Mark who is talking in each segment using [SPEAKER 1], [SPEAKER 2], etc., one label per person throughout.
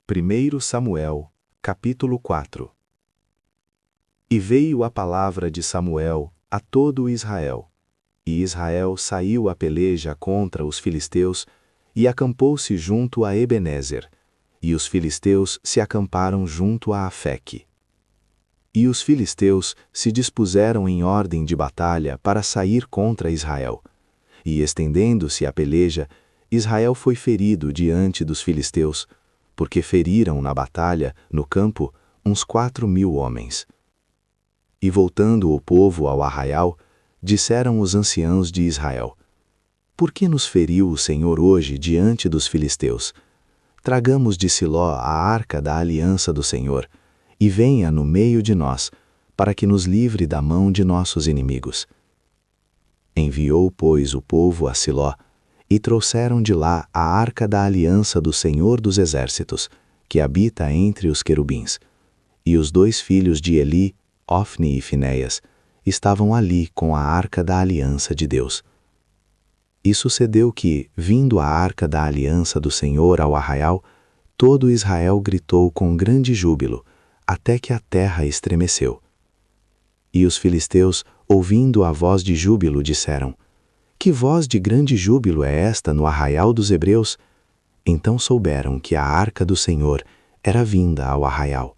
[SPEAKER 1] 1 Samuel, capítulo 4. E veio a palavra de Samuel a todo Israel. E Israel saiu à peleja contra os filisteus e acampou-se junto a Ebenezer, e os filisteus se acamparam junto a Afeque. E os filisteus se dispuseram em ordem de batalha para sair contra Israel. E estendendo-se a peleja, Israel foi ferido diante dos filisteus, porque feriram na batalha, no campo, uns 4.000 homens. E voltando o povo ao arraial, disseram os anciãos de Israel: Por que nos feriu o Senhor hoje diante dos filisteus? Tragamos de Siló a arca da aliança do Senhor, e venha no meio de nós, para que nos livre da mão de nossos inimigos. Enviou, pois, o povo a Siló, e trouxeram de lá a arca da aliança do Senhor dos Exércitos, que habita entre os querubins. E os 2 filhos de Eli, Ofni e Finéias, estavam ali com a arca da aliança de Deus. E sucedeu que, vindo a arca da aliança do Senhor ao arraial, todo Israel gritou com grande júbilo, até que a terra estremeceu. E os filisteus, ouvindo a voz de júbilo, disseram: Que voz de grande júbilo é esta no arraial dos hebreus? Então souberam que a arca do Senhor era vinda ao arraial.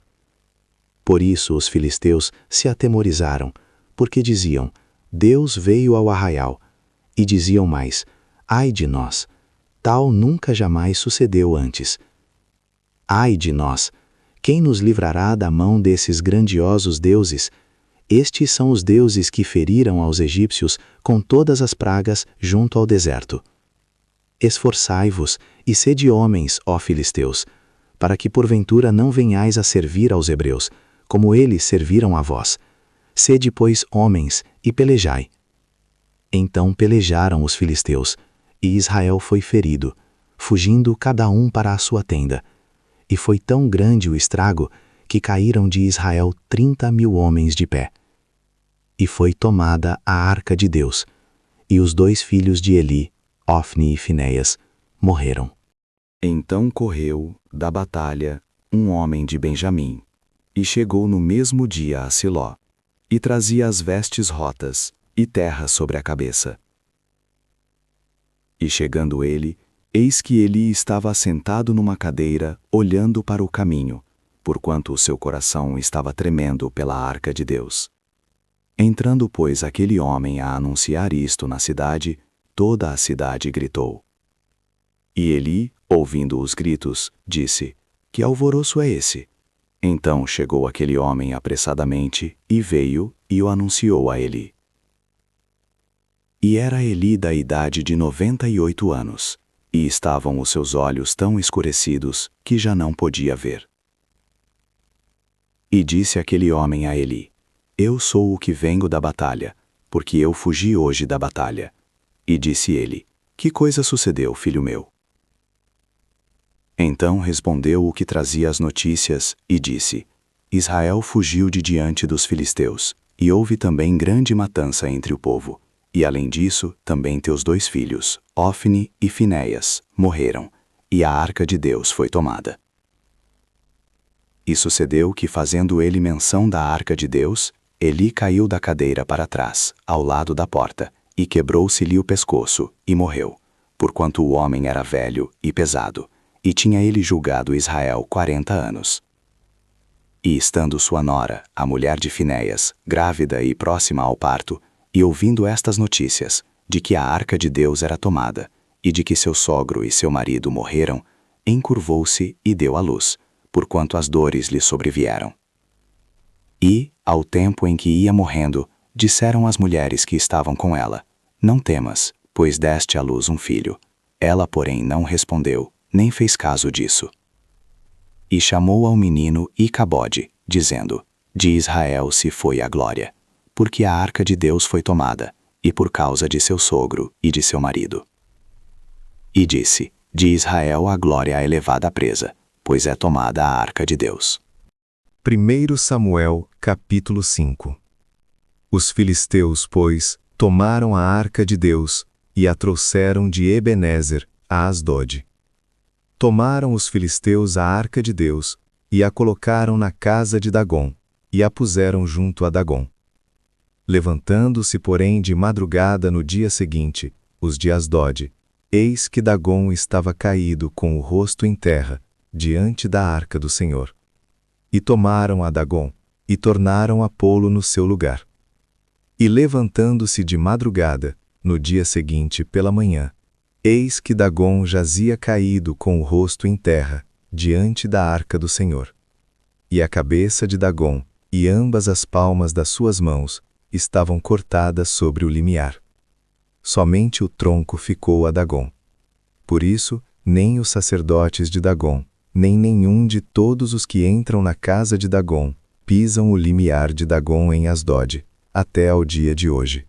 [SPEAKER 1] Por isso os filisteus se atemorizaram, porque diziam: Deus veio ao arraial. E diziam mais: Ai de nós! Tal nunca jamais sucedeu antes. Ai de nós! Quem nos livrará da mão desses grandiosos deuses? Estes são os deuses que feriram aos egípcios com todas as pragas junto ao deserto. Esforçai-vos e sede homens, ó filisteus, para que porventura não venhais a servir aos hebreus, como eles serviram a vós. Sede, pois, homens, e pelejai. Então pelejaram os filisteus, e Israel foi ferido, fugindo cada um para a sua tenda. E foi tão grande o estrago, que caíram de Israel 30.000 homens de pé. E foi tomada a arca de Deus, e os 2 filhos de Eli, Ofni e Finéias, morreram.
[SPEAKER 2] Então correu, da batalha, um homem de Benjamim, e chegou no mesmo dia a Siló, e trazia as vestes rotas, e terra sobre a cabeça. E chegando ele, eis que Eli estava assentado numa cadeira, olhando para o caminho, porquanto o seu coração estava tremendo pela arca de Deus. Entrando, pois, aquele homem a anunciar isto na cidade, toda a cidade gritou. E Eli, ouvindo os gritos, disse: Que alvoroço é esse? Então chegou aquele homem apressadamente, e veio, e o anunciou a Eli. E era Eli da idade de 98 anos, e estavam os seus olhos tão escurecidos, que já não podia ver. E disse aquele homem a Eli: Eu sou o que venho da batalha, porque eu fugi hoje da batalha. E disse ele: Que coisa sucedeu, filho meu? Então respondeu o que trazia as notícias, e disse: Israel fugiu de diante dos filisteus, e houve também grande matança entre o povo. E além disso, também teus 2 filhos, Ofni e Finéias, morreram, e a arca de Deus foi tomada. E sucedeu que, fazendo ele menção da arca de Deus, Eli caiu da cadeira para trás, ao lado da porta, e quebrou-se-lhe o pescoço, e morreu, porquanto o homem era velho e pesado, e tinha ele julgado Israel 40 anos. E estando sua nora, a mulher de Finéias, grávida e próxima ao parto, e ouvindo estas notícias, de que a arca de Deus era tomada, e de que seu sogro e seu marido morreram, encurvou-se e deu à luz, porquanto as dores lhe sobrevieram. E, ao tempo em que ia morrendo, disseram as mulheres que estavam com ela: Não temas, pois deste à luz um filho. Ela, porém, não respondeu, nem fez caso disso. E chamou ao menino Icabode, dizendo: De Israel se foi a glória, porque a arca de Deus foi tomada, e por causa de seu sogro e de seu marido. E disse: De Israel a glória é levada presa, pois é tomada a arca de Deus.
[SPEAKER 1] 1 Samuel, capítulo 5. Os filisteus, pois, tomaram a arca de Deus e a trouxeram de Ebenezer a Asdode. Tomaram os filisteus a arca de Deus, e a colocaram na casa de Dagom, e a puseram junto a Dagom. Levantando-se, porém, de madrugada no dia seguinte, os de Asdod, eis que Dagom estava caído com o rosto em terra, diante da arca do Senhor. E tomaram a Dagom, e tornaram a pô-lo no seu lugar. E levantando-se de madrugada, no dia seguinte pela manhã, eis que Dagom jazia caído com o rosto em terra, diante da arca do Senhor. E a cabeça de Dagom, e ambas as palmas das suas mãos, estavam cortadas sobre o limiar. Somente o tronco ficou a Dagom. Por isso, nem os sacerdotes de Dagom, nem nenhum de todos os que entram na casa de Dagom, pisam o limiar de Dagom em Asdod, até ao dia de hoje.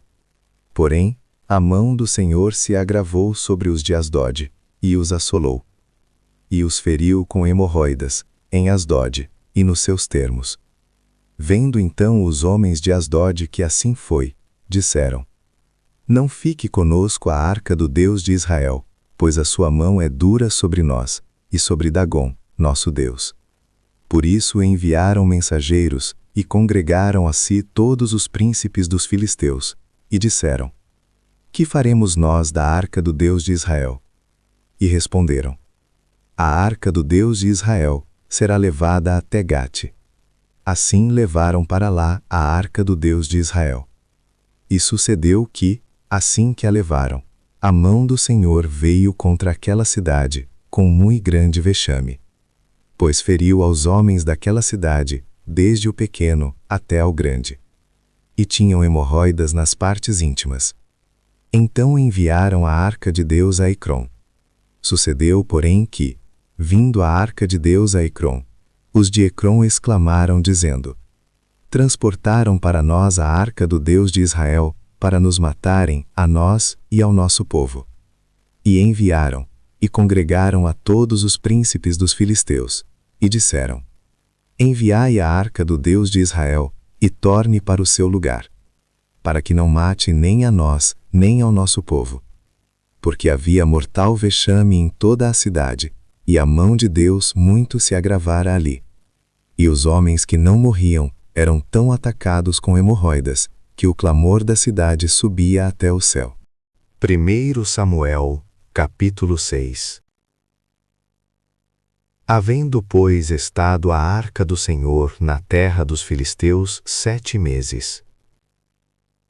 [SPEAKER 1] Porém, a mão do Senhor se agravou sobre os de Asdod, e os assolou. E os feriu com hemorroidas, em Asdod, e nos seus termos. Vendo então os homens de Asdod que assim foi, disseram: Não fique conosco a arca do Deus de Israel, pois a sua mão é dura sobre nós, e sobre Dagom, nosso Deus. Por isso enviaram mensageiros, e congregaram a si todos os príncipes dos filisteus, e disseram: Que faremos nós da arca do Deus de Israel? E responderam: A arca do Deus de Israel será levada até Gate. Assim levaram para lá a arca do Deus de Israel. E sucedeu que, assim que a levaram, a mão do Senhor veio contra aquela cidade, com muito grande vexame. Pois feriu aos homens daquela cidade, desde o pequeno até ao grande. E tinham hemorroidas nas partes íntimas. Então enviaram a arca de Deus a Ecrom. Sucedeu, porém, que, vindo a arca de Deus a Ecrom, os de Ecrom exclamaram, dizendo: Transportaram para nós a arca do Deus de Israel, para nos matarem, a nós e ao nosso povo. E enviaram, e congregaram a todos os príncipes dos filisteus, e disseram: Enviai a arca do Deus de Israel, e torne para o seu lugar, para que não mate nem a nós, nem ao nosso povo. Porque havia mortal vexame em toda a cidade, e a mão de Deus muito se agravara ali. E os homens que não morriam eram tão atacados com hemorroidas, que o clamor da cidade subia até o céu.
[SPEAKER 2] 1 Samuel, capítulo 6. Havendo, pois, estado a arca do Senhor na terra dos filisteus 7 meses,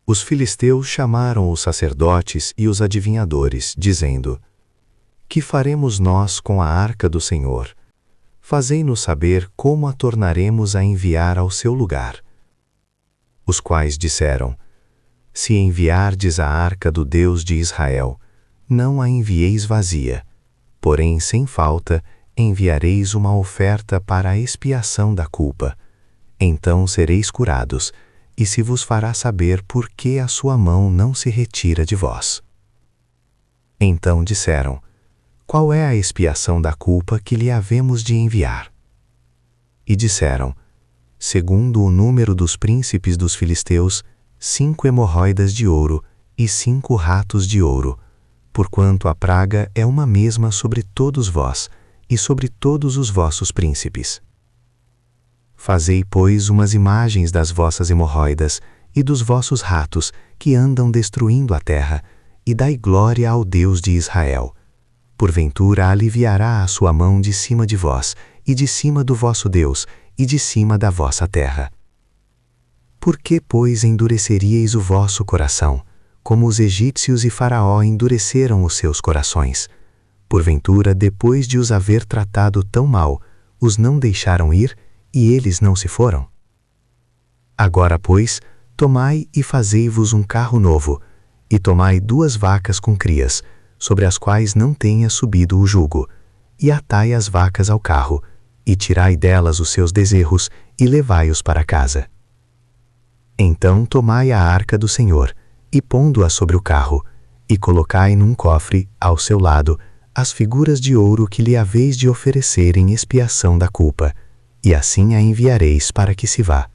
[SPEAKER 2] os filisteus chamaram os sacerdotes e os adivinhadores, dizendo: Que faremos nós com a arca do Senhor? Fazei-nos saber como a tornaremos a enviar ao seu lugar. Os quais disseram: Se enviardes a arca do Deus de Israel, não a envieis vazia, porém sem falta enviareis uma oferta para a expiação da culpa. Então sereis curados, e se vos fará saber por que a sua mão não se retira de vós. Então disseram: Qual é a expiação da culpa que lhe havemos de enviar? E disseram: Segundo o número dos príncipes dos filisteus, 5 hemorroidas de ouro e 5 ratos de ouro, porquanto a praga é uma mesma sobre todos vós e sobre todos os vossos príncipes. Fazei, pois, umas imagens das vossas hemorroidas e dos vossos ratos que andam destruindo a terra, e dai glória ao Deus de Israel. Porventura aliviará a sua mão de cima de vós, e de cima do vosso Deus, e de cima da vossa terra. Por que, pois, endureceríeis o vosso coração, como os egípcios e Faraó endureceram os seus corações? Porventura, depois de os haver tratado tão mal, os não deixaram ir, e eles não se foram? Agora, pois, tomai e fazei-vos um carro novo, e tomai 2 vacas com crias, sobre as quais não tenha subido o jugo, e atai as vacas ao carro, e tirai delas os seus bezerros, e levai-os para casa. Então tomai a arca do Senhor, e pondo-a sobre o carro, e colocai num cofre, ao seu lado, as figuras de ouro que lhe haveis de oferecer em expiação da culpa, e assim a enviareis para que se vá.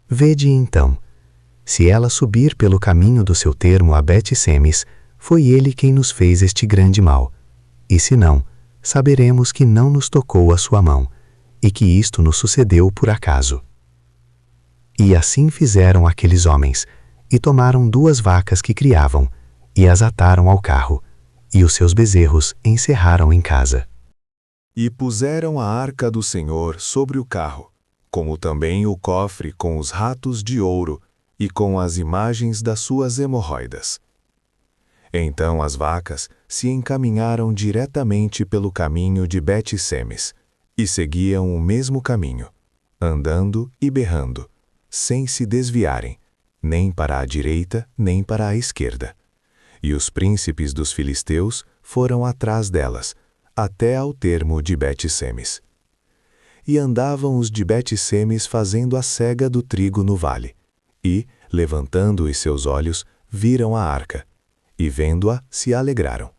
[SPEAKER 2] Vede então, se ela subir pelo caminho do seu termo a Bet-Semes, foi ele quem nos fez este grande mal, e se não, saberemos que não nos tocou a sua mão, e que isto nos sucedeu por acaso. E assim fizeram aqueles homens, e tomaram 2 vacas que criavam, e as ataram ao carro, e os seus bezerros encerraram em casa.
[SPEAKER 3] E puseram a arca do Senhor sobre o carro, como também o cofre com os ratos de ouro e com as imagens das suas hemorroidas. Então as vacas se encaminharam diretamente pelo caminho de Bet-Semes, e seguiam o mesmo caminho, andando e berrando, sem se desviarem, nem para a direita nem para a esquerda. E os príncipes dos filisteus foram atrás delas, até ao termo de Bet-Semes. E andavam os de Bet-Semes fazendo a sega do trigo no vale, e, levantando os seus olhos, viram a arca, e vendo-a, se alegraram.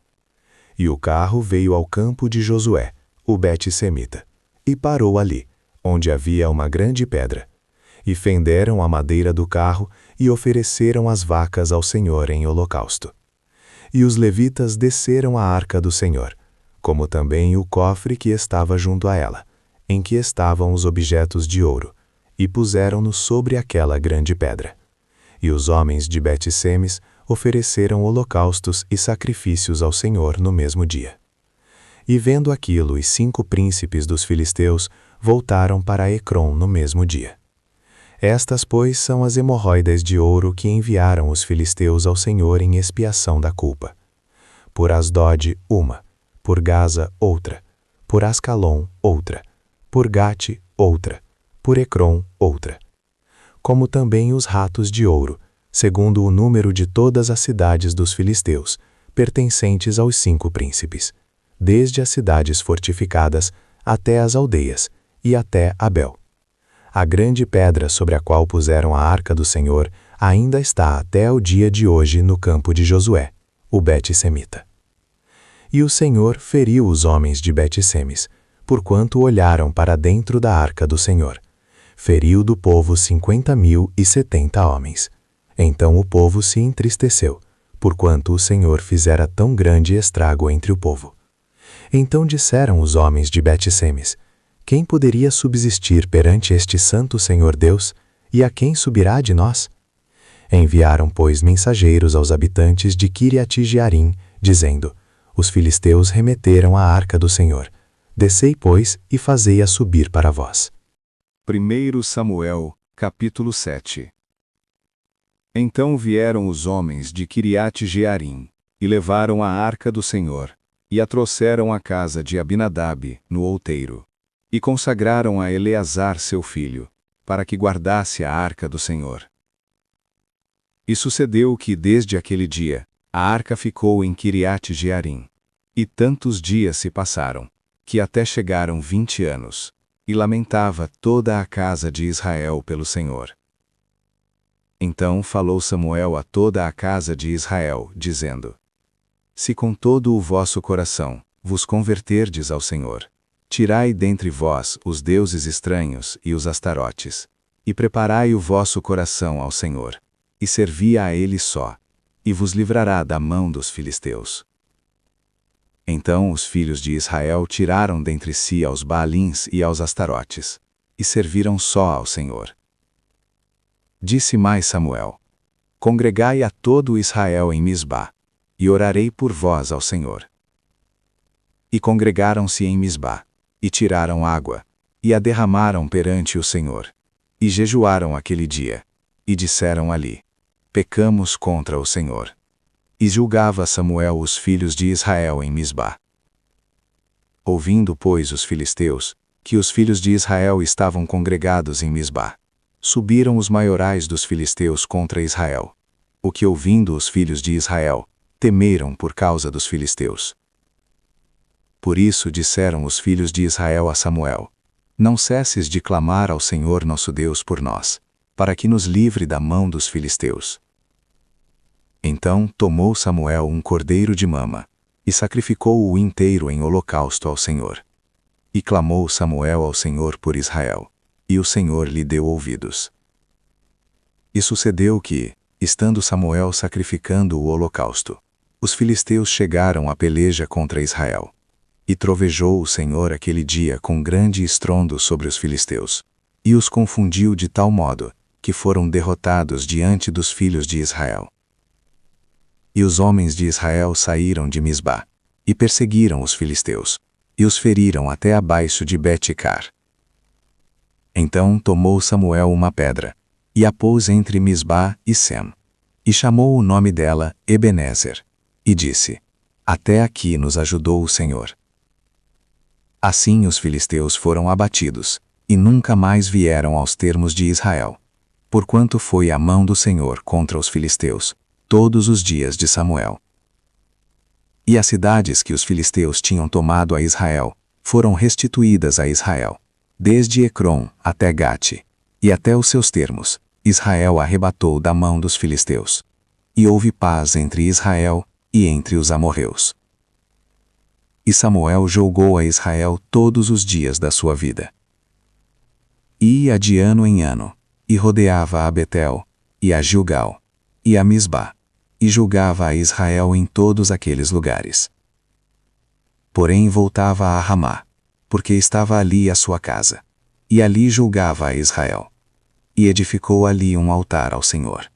[SPEAKER 3] E o carro veio ao campo de Josué, o Bet-Semita, e parou ali, onde havia uma grande pedra. E fenderam a madeira do carro e ofereceram as vacas ao Senhor em holocausto. E os levitas desceram a arca do Senhor, como também o cofre que estava junto a ela, em que estavam os objetos de ouro, e puseram-no sobre aquela grande pedra. E os homens de Bet-Semes ofereceram holocaustos e sacrifícios ao Senhor no mesmo dia. E vendo aquilo, os 5 príncipes dos filisteus voltaram para Ecrom no mesmo dia. Estas, pois, são as hemorroidas de ouro que enviaram os filisteus ao Senhor em expiação da culpa. Por Asdod, uma; por Gaza, outra; por Ascalon, outra; por Gate, outra; por Ecrom, outra. Como também os ratos de ouro, segundo o número de todas as cidades dos filisteus, pertencentes aos 5 príncipes, desde as cidades fortificadas até as aldeias, e até Abel. A grande pedra sobre a qual puseram a arca do Senhor ainda está até o dia de hoje no campo de Josué, o Bet-Semita. E o Senhor feriu os homens de Bet-Semes, porquanto olharam para dentro da arca do Senhor. Feriu do povo 50.070 homens. Então o povo se entristeceu, porquanto o Senhor fizera tão grande estrago entre o povo. Então disseram os homens de Bet-Semes: quem poderia subsistir perante este santo Senhor Deus, e a quem subirá de nós? Enviaram, pois, mensageiros aos habitantes de Quiriate-Jearim, dizendo: os filisteus remeteram a arca do Senhor. Descei, pois, e fazei-a subir para vós. 1 Samuel, capítulo 7. Então vieram os homens de Quiriate-Jearim, e levaram a arca do Senhor, e a trouxeram à casa de Abinadab, no outeiro. E consagraram a Eleazar seu filho, para que guardasse a arca do Senhor. E sucedeu que desde aquele dia, a arca ficou em Quiriate-Jearim. E tantos dias se passaram, que até chegaram 20 anos, e lamentava toda a casa de Israel pelo Senhor. Então falou Samuel a toda a casa de Israel, dizendo: se com todo o vosso coração vos converterdes ao Senhor, tirai dentre vós os deuses estranhos e os astarotes, e preparai o vosso coração ao Senhor, e servi a Ele só, e vos livrará da mão dos filisteus. Então os filhos de Israel tiraram dentre si aos Baalins e aos astarotes, e serviram só ao Senhor. Disse mais Samuel: congregai a todo o Israel em Misbá, e orarei por vós ao Senhor. E congregaram-se em Misbá, e tiraram água, e a derramaram perante o Senhor, e jejuaram aquele dia, e disseram ali: pecamos contra o Senhor. E julgava Samuel os filhos de Israel em Misbá. Ouvindo, pois, os filisteus, que os filhos de Israel estavam congregados em Misbá, subiram os maiorais dos filisteus contra Israel. O que ouvindo os filhos de Israel, temeram por causa dos filisteus. Por isso disseram os filhos de Israel a Samuel: não cesses de clamar ao Senhor nosso Deus por nós, para que nos livre da mão dos filisteus. Então tomou Samuel um cordeiro de mama, e sacrificou-o inteiro em holocausto ao Senhor. E clamou Samuel ao Senhor por Israel, e o Senhor lhe deu ouvidos. E sucedeu que, estando Samuel sacrificando o holocausto, os filisteus chegaram à peleja contra Israel.
[SPEAKER 2] E trovejou o Senhor aquele dia com grande estrondo sobre os filisteus, e os confundiu de tal modo, que foram derrotados diante dos filhos de Israel. E os homens de Israel saíram de Misbá, e perseguiram os filisteus, e os feriram até abaixo de Bet-car. Então tomou Samuel uma pedra, e a pôs entre Misbá e Sem, e chamou o nome dela Ebenezer, e disse: Até aqui nos ajudou o Senhor. Assim os filisteus foram abatidos, e nunca mais vieram aos termos de Israel, porquanto foi a mão do Senhor contra os filisteus, todos os dias de Samuel. E as cidades que os filisteus tinham tomado a Israel, foram restituídas a Israel, desde Ecrom até Gate, e até os seus termos, Israel arrebatou da mão dos filisteus. E houve paz entre Israel e entre os amorreus. E Samuel julgou a Israel todos os dias da sua vida. E ia de ano em ano, e rodeava a Betel, e a Gilgal, e a Misbá, e julgava a Israel em todos aqueles lugares. Porém voltava a Ramá, porque estava ali a sua casa, e ali julgava a Israel. E edificou ali um altar ao Senhor.